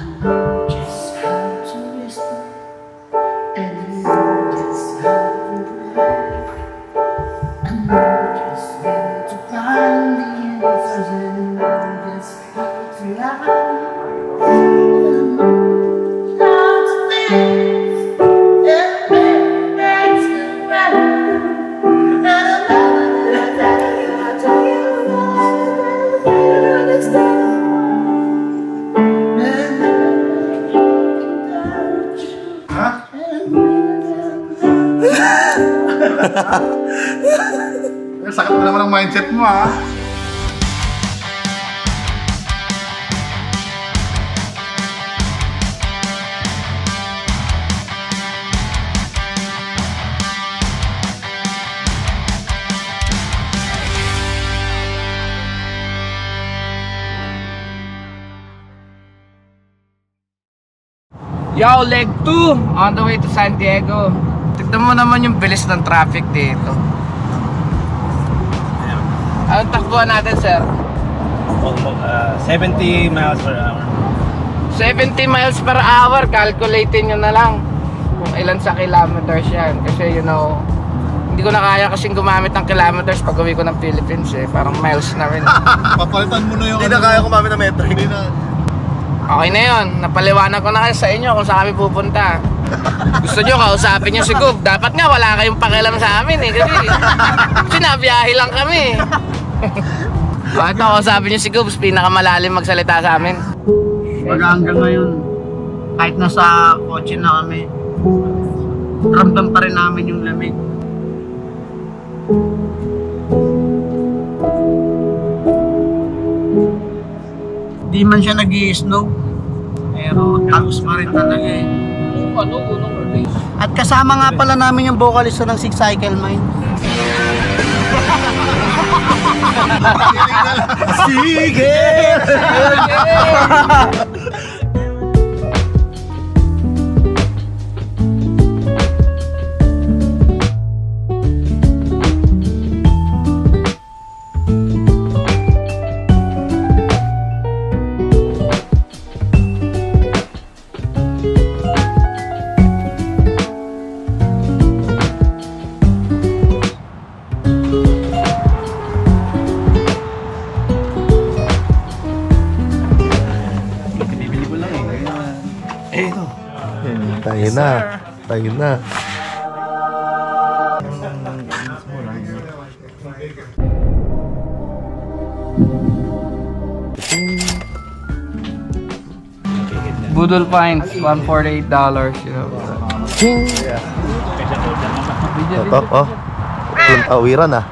know just how to whisper, and I know just how to laugh. I know just where to find the answers, and I know just how to lie. I know how to live and make things right. And I know that I tell you next time. Sakit na naman ang mindset mo, ha? Yo, leg 2 on the way to San Diego. Tignan mo naman yung bilis ng traffic dito. Anong takbuhan natin, sir? 70 miles per hour. 70 miles per hour, calculating nyo na lang kung ilan sa kilometers yan. Kasi you know, hindi ko na kaya kasing gumamit ng kilometers pag uwi ko ng Philippines eh. Parang miles na rin. Papalitan mo na yung... Hindi na kaya gumamit ng metro. Hindi na. Okay na yun, napaliwanag ko na kayo sa inyo kung saan kami pupunta. Gusto nyo kausapin nyo si Gub. Dapat nga wala kayong pakialam sa amin eh. Kasi sinabiyahe lang kami. Bakit kausapin nyo si Gub? Pinakamalalim magsalita sa amin. Pag hanggang ngayon, kahit nasa kotse na kami, ramdam pa rin namin yung lamig. Di man siya nag-i-snow, pero tagos pa rin talaga eh. At kasama nga pala namin yung vocalista ng Six Cycle Mind. Sige! Tayo na. Budol Pines, $148, you know. Ching! Oh. Yung tawiran ah.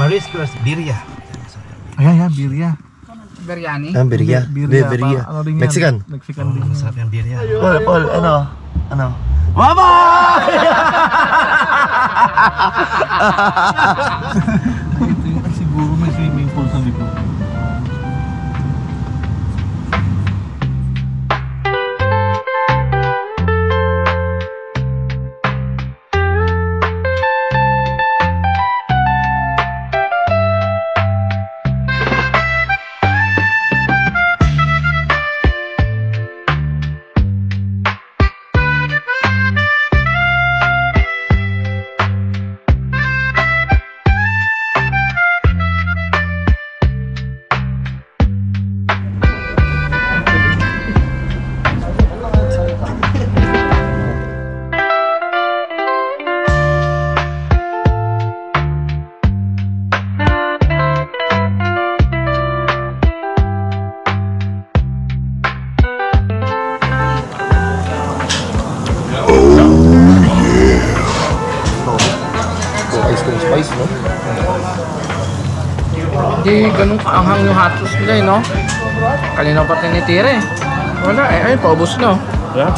Maris Cross, Birria. Ayan, birria. Biryani? Birria. Birria. Mexican. Mexican din. Masarap yung birria. Paul, ano? Mama! Ito yung siguro may swimming pool sa likod. Spice, no? Hindi ganun kaanghang yung hotdog nila eh, no? Kanina pa tinitira eh. Wala eh, ay paubos no? Yeah?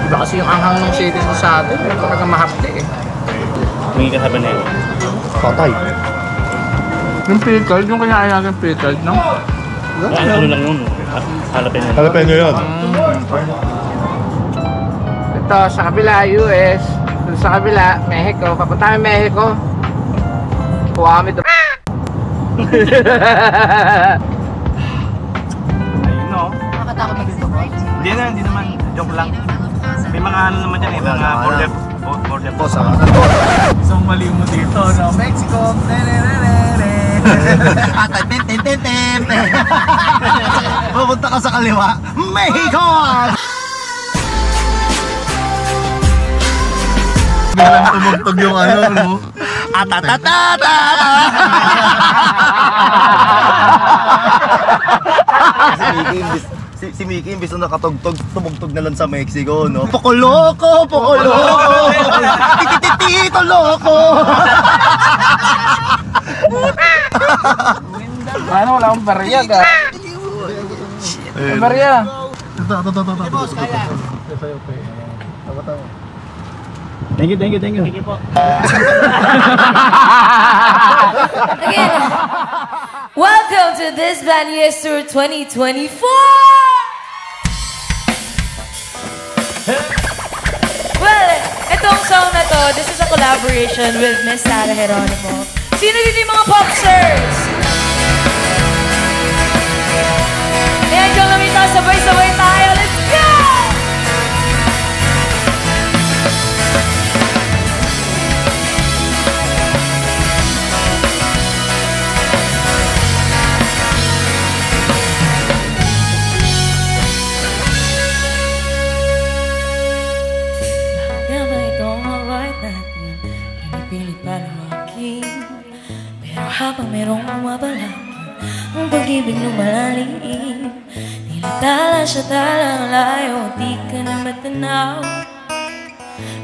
Iba kasi yung anghang ng city sa atin eh, talaga mahapdi eh. May kasama na yun. Patay. Yung pickled, yung kinain natin pickled, no? Ano lang yun? Jalapeno. Jalapeno yun. dito sa kabila, US. Dito sa kabila, Mexico. Papunta kami Mexico. Kuha kami doon. Ayun no. Nakakatakot na dito, boss. Hindi naman. Joke lang. May mga ano naman dyan eh. Mga border Boss, ah. Isang mali mo dito, no? Mexico. Ata, tin. Pupunta ka sa kaliwa. Mexico! Biglang tumugtog yung ano, no? Atatatata! Si Mickey, imbis na nakatugtog, tumugtog na lang sa Mexico, no? Pokoloko! Tititito loko! Ano, wala akong barya ka. Barya. Boss, kaya. Thank you. Again, welcome to this Band Yes Tour 2024! Well, itong song na to, this is a collaboration with Miss Sarah Geronimo. Sino dito yung mga popsters? Ayan, kung lamita, sabay-sabay tayo. Let's go! Habang merong bumabalaki ang pag-ibig lumalalim, nilatala siya talang layo, di ka na matanaw.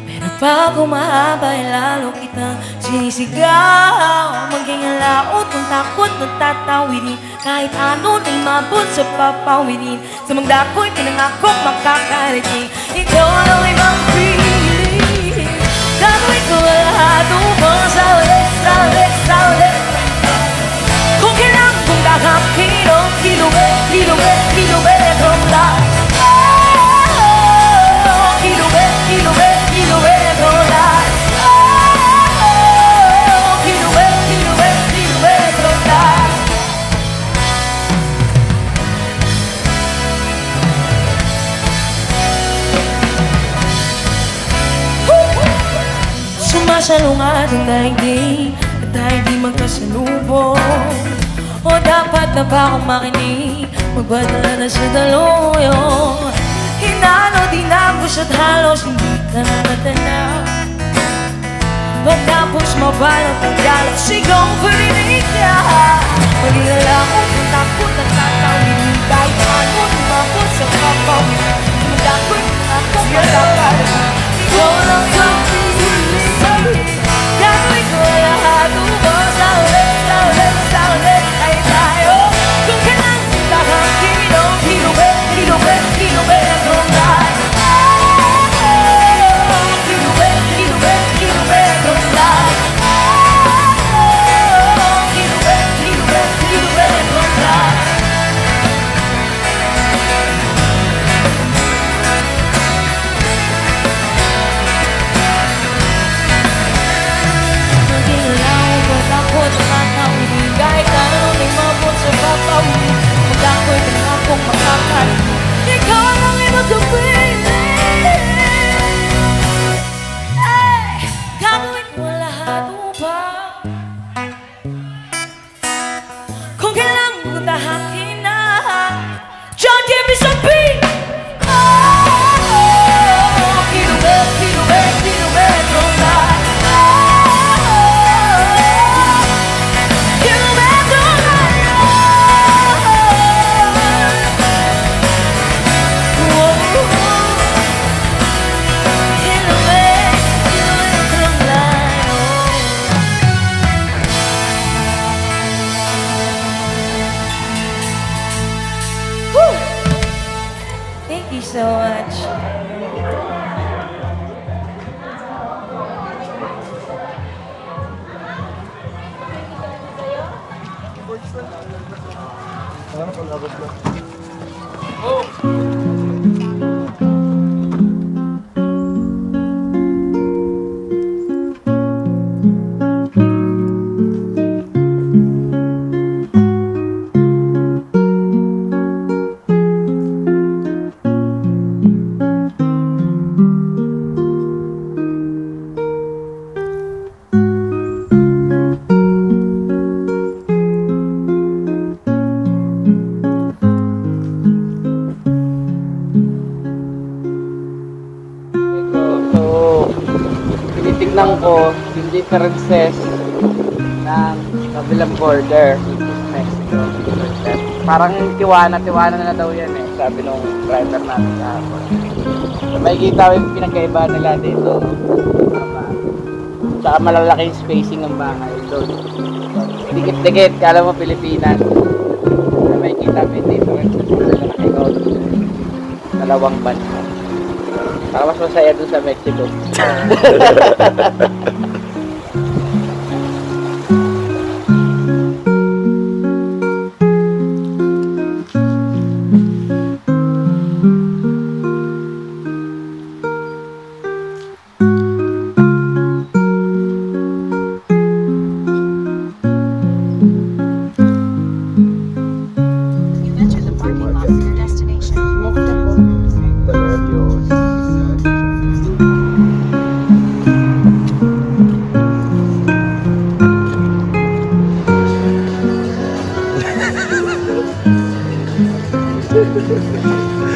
Pero pag humahaba ay lalo kitang sinisigaw. Maging alaot ng takot na tatawirin, kahit ano na'y mabot sa papawirin. Sa magdako'y pinangakong makakarating, ikaw ang ibang piling. Gagawin ko lahat upang sa ulit, sa ulit, sa ulit. Kilometros la. Kilometros la. Kilometros la. Sumasalong ating daigdig at tayo di magkasalubong. O dapat na ba akong makinig? Magbadala na sa daluyong. Hinano, dinagos at halos hindi ka na natanaw. Pagkapos mabalot ang galat, sigaw pa rin ka. Malilala ko kung takot at tatawin, kahit ano lumabot sa kapawin. Magdakoy ako magkakaroon. Ikaw lang ang pinilig. Gagawin ko lahat upang sa ulit, sa ulit, sa ulit. Thank you so much. bangko, yung differences ng kabilang border Mexico. Parang tiwana na daw yan eh, sabi nung driver natin kahapon. So, makikita yung pinagkaiba nila dito. Tsaka malalaki yung spacing ng bahay doon. Dikit-dikit, kala mo Pilipinas. So, makikita mo yung differences na nakikaw dalawang bansa. Para mas masaya doon sa Mexico.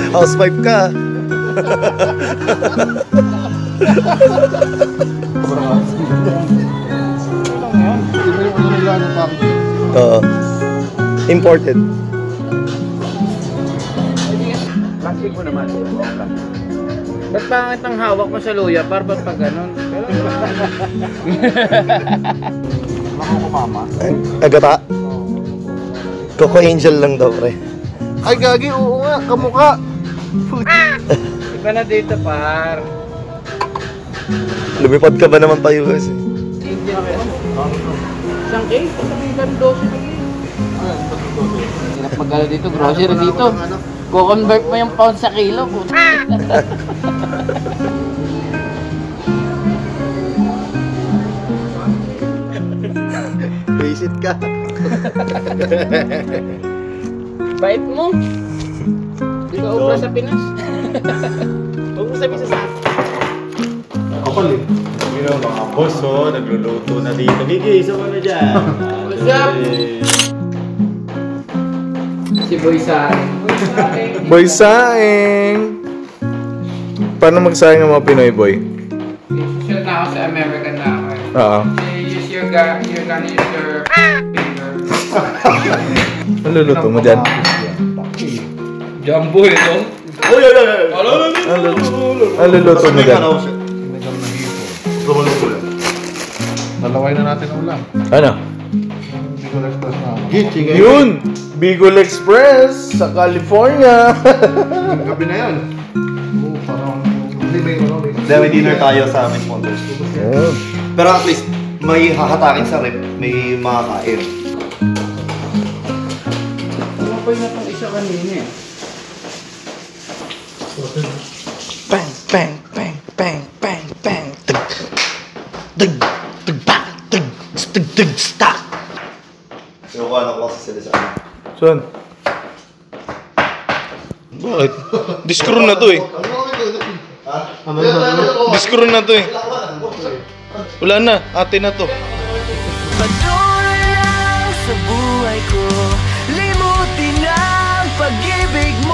Housewife ka. Imported. Plastic mo naman. Ba't pangit ang hawak mo sa luya? Para ba't pag ganun? Agata. Coco Angel lang daw, pre. Ay, gagi, oo nga, kamukha. Iba na dito, par. Lumipad ka ba naman pa US eh? Hindi na kaya. Isang cake? Sabihin 12 na cake. Hirap mag-ano dito, grocery dito. Ko-convert mo yung pound sa kilo. Visit ka. Bait mo. Di ka ubra sa Pinas. Huwag mo sabihin sa akin. Kapal eh. Pero mga boss, oh, nagluluto na dito. Gigi, isa ka na dyan. What's up? Si Boy Saing. Boy Saing! Paano magsaing ang mga Pinoy boy? Shoot na ako sa American na ako eh. Oo. You're gonna use your finger. Ano luluto mo dyan? Jumbo ito. Uy! Ano luluto mo dyan? Sinigang na hipo. Dalaway na natin ang ulam. Ano? Bicol Express na. Yun! Bicol Express sa California! Yung gabi na yan. Oo, parang... Hindi, may ano, may... Dami dinner tayo sa amin, Montes. Oh. Pero at least, may hahatakin sa rep, may makakain. Sumapay na itong isa kanina eh. Bang, bang, bang, bang, bang, bang. Tug, tug, bang, tug, tug, tug, stop. Pero kung ano ko kasi sila sa amin. Saan? Bakit? Discrew na to eh. Discrew na to eh. Wala na, ate na to. Patuloy lang sa buhay ko, limutin ang pag-ibig mo.